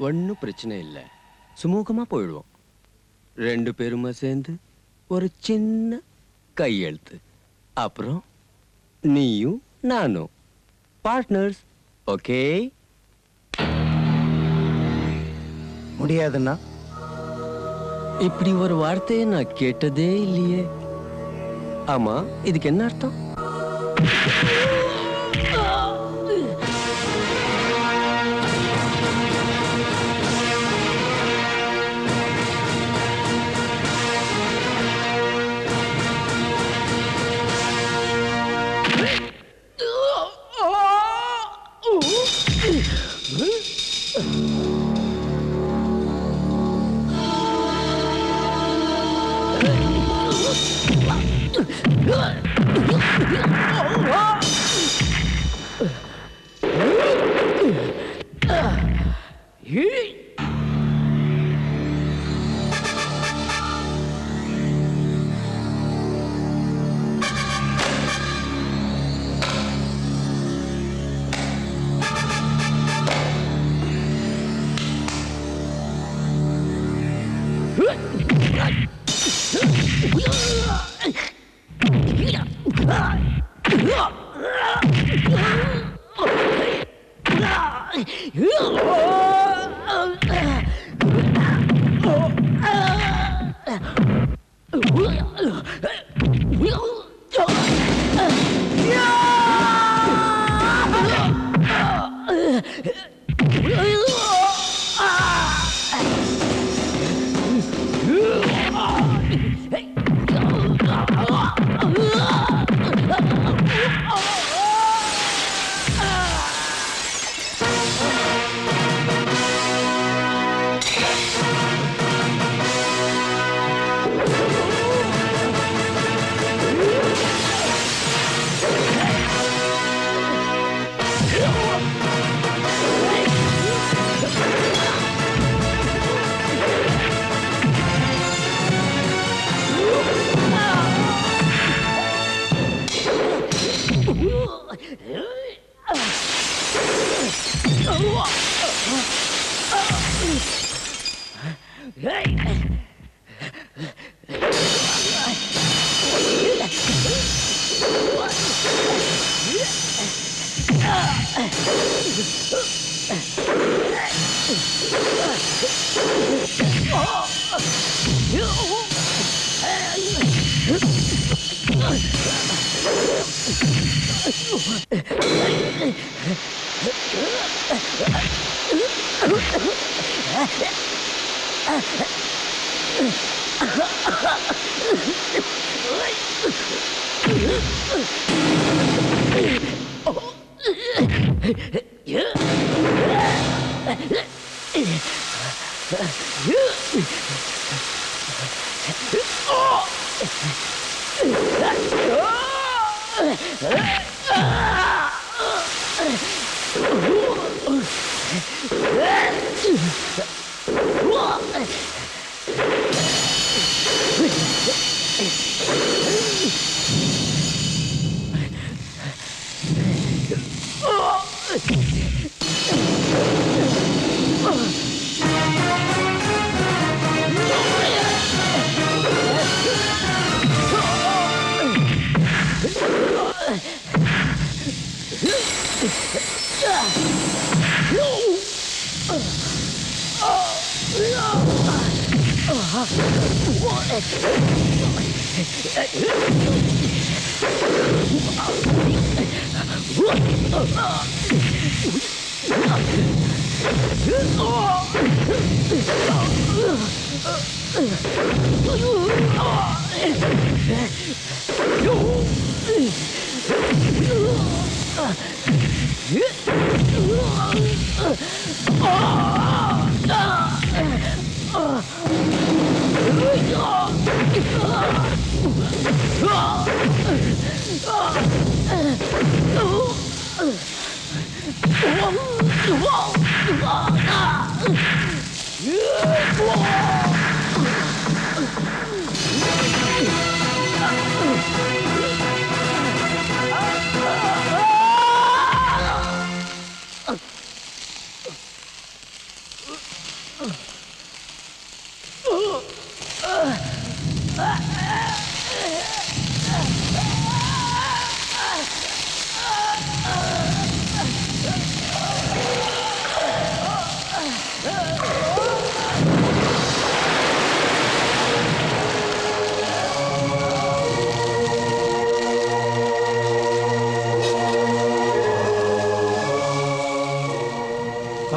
ஒன்னும் பிரச்சனை இல்ல, சுமூகமா போயிடுவோம். 2 பேருமா சேர்ந்து ஒரு சின்ன கையெழுத்து, அப்புறம் நீயும் நானும் பார்ட்னர்ஸ். ஓகே? முடியாதுன்னா? இப்படி ஒரு வார்த்தையை நான் கேட்டதே இல்லையே. ஆமா, இதுக்கு என்ன அர்த்தம்?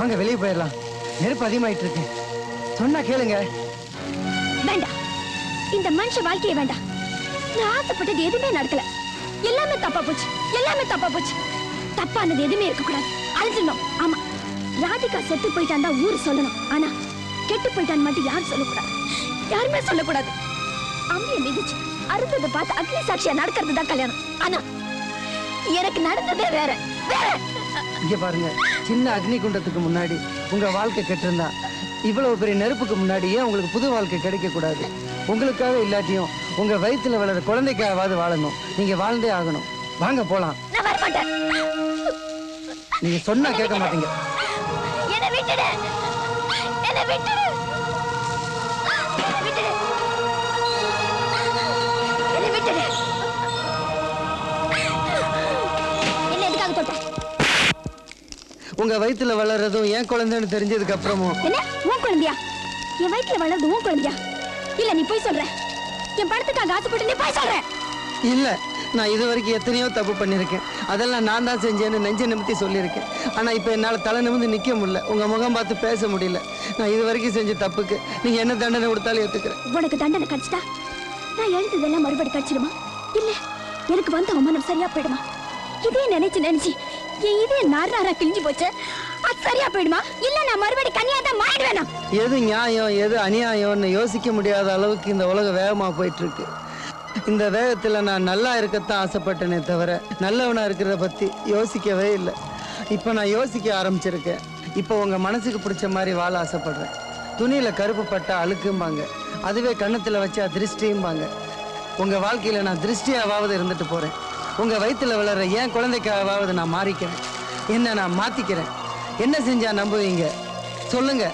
வாங்க வெளியே போயிடலாம். நெருப்பு அதிகமாயிட்டு இருக்கு. சொன்னா கேளுங்க. வேண்டாம், இந்த மனுஷ வாழ்க்கையே வேண்டாம். நான் ஆசைப்பட்டது எதுவுமே நடக்கல. எல்லாமே தப்பா போச்சு, எல்லாமே தப்பா போச்சு. தப்பானது எதுவுமே இருக்க கூடாது. அழுத்தணும். ஆமா, ராதிகா செத்து போயிட்டான் தான் ஊர் சொல்லணும். ஆனா கெட்டு போயிட்டான்னு மட்டும் யாரும் சொல்லக்கூடாது, யாருமே சொல்லக்கூடாது. அம்மியை மிதிச்சு அறுத்ததை பார்த்து அக்னி சாட்சியா நடக்கிறது தான் கல்யாணம். ஆனா எனக்கு நடந்ததே வேற வேற. இங்க பாருங்க, சின்ன அக்னி குண்டத்துக்கு முன்னாடி உங்க வாழ்க்கை கெட்டிருந்தா இவ்வளவு பெரிய நெருப்புக்கு முன்னாடி ஏன் உங்களுக்கு புது வாழ்க்கை கிடைக்க கூடாது? உங்களுக்காக இல்லாட்டியும் உங்க வயிற்றுல வளர குழந்தைக்காவது வாழணும். நீங்க வாழ்ந்தே ஆகணும். வாங்க போலாம். நான் வர மாட்டேன். நீங்க சொன்னா கேட்க மாட்டீங்க. என்னை விட்டுடு, என்னை விட்டுடு, என்னை விட்டுடு, என்னை விட்டுடு. என்ன எதுக்காக தொட்ட? உங்க வயிற்றுல வளர்றதும் ஏன் குழந்தைன்னு தெரிஞ்சதுக்கு அப்புறமும் என்ன உன் குழந்தையா? என் வயிற்றுல வளர்றது உன் குழந்தையா? இல்ல நீ போய் சொல்ற. என் படத்துக்காக ஆசைப்பட்டு நீ போய் சொல்ற. இல்ல, நான் இது வரைக்கும் எத்தனையோ தப்பு பண்ணிருக்கேன். அதெல்லாம் நான் தான் செஞ்சேன்னு நெஞ்ச நிமித்தி சொல்லியிருக்கேன். ஆனா இப்ப என்னால தலை நிமிந்து நிக்க முடியல. உங்க முகம் பார்த்து பேச முடியல. நான் இது வரைக்கும் செஞ்ச தப்புக்கு நீங்க என்ன தண்டனை கொடுத்தாலும் ஏத்துக்கிறேன். உனக்கு தண்டனை கிடைச்சிட்டா நான் எழுந்ததெல்லாம் மறுபடி கிடைச்சிடுமா? இல்ல எனக்கு வந்த அவமானம் சரியா போயிடுமா? இதே நினைச்சு நினைச்சு என் இதே நாரா கிழிஞ்சு போச்சு. அது சரியா போயிடுமா? இல்ல நான் மறுபடி கன்னியா தான் மாறிடுவேனா? எது நியாயம் எது அநியாயம்னு யோசிக்க முடியாத அளவுக்கு இந்த உலகம் வேகமா போயிட்டு இருக்கு. இந்த வேகத்துல நான் நல்லா இருக்கத்தான் ஆசைப்பட்டேனே தவிர நல்லவனா இருக்கிறத பத்தி யோசிக்கவே இல்லை. இப்ப நான் யோசிக்க ஆரம்பிச்சிருக்கேன். இப்போ உங்க மனசுக்கு பிடிச்ச மாதிரி வாழ ஆசைப்படுறேன். துணியில கருப்பு பட்டா அழுக்கும்பாங்க, அதுவே கண்ணத்துல வச்சா திருஷ்டியும்பாங்க. உங்க வாழ்க்கையில நான் திருஷ்டியாவது இருந்துட்டு போறேன். உங்க வயிற்றுல வளர்ற ஏன் குழந்தைக்காவது நான் மாறிக்கிறேன். என்ன நான் மாத்திக்கிறேன். என்ன செஞ்சா நம்புவீங்க சொல்லுங்க.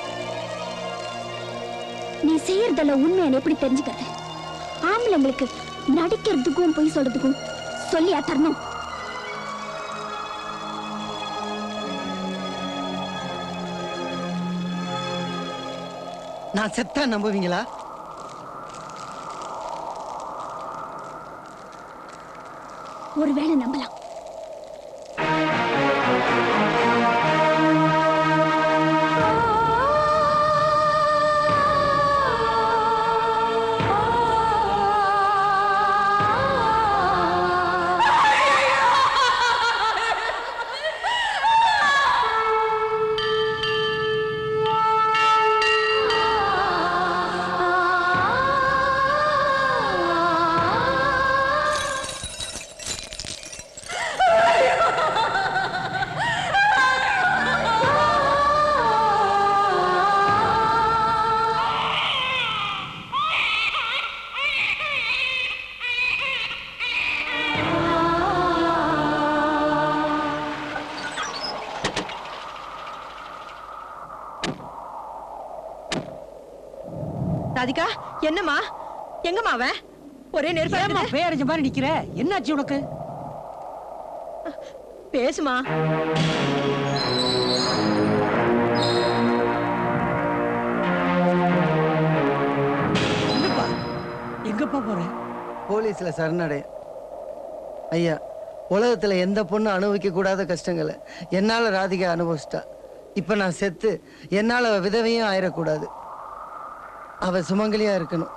நீ செய்யறதெல்லாம் உண்மை எப்படி தெரிஞ்சுக்கிறது? ஆம்பளைங்களுக்கு நடிக்கிறதுக்கும் பொய் சொல்றதுக்கும் சொல்லியா தரணும்? நான் செத்தா நம்புவீங்களா? ஒருவேளை நம்பலாம். ராதிகா, என்னம்மா? எங்கம்மா அவன்? ஒரே நெருப்பா பேரஞ்ச மாதிரி நிக்கிற. என்னாச்சு உனக்கு? பேசுமா. எங்கப்பா போற? போலீஸ்ல சரணடை. ஐயா, உலகத்துல எந்த பொண்ணு அனுபவிக்க கூடாத கஷ்டங்களை என்னால ராதிகா அனுபவிச்சிட்டா. இப்ப நான் செத்து என்னால அவ விதவையும் ஆயிடக்கூடாது. அவ சுமங்கலியா இருக்கணும்.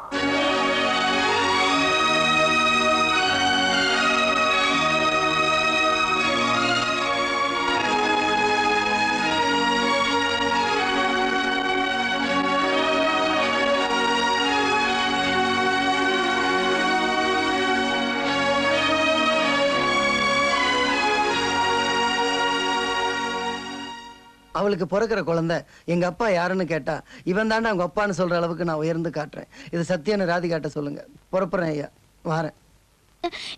அவளுக்கு பிறக்கிற குழந்தை எங்க அப்பா யாருன்னு கேட்டா இவன் தாண்டா அவங்க அப்பான்னு சொல்ற அளவுக்கு நான் உயர்ந்து காட்டுறேன். இது சத்தியன்னு ராதிகாட்ட சொல்லுங்க. புறப்புறேன் ஐயா, வாரேன்.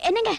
என்னங்க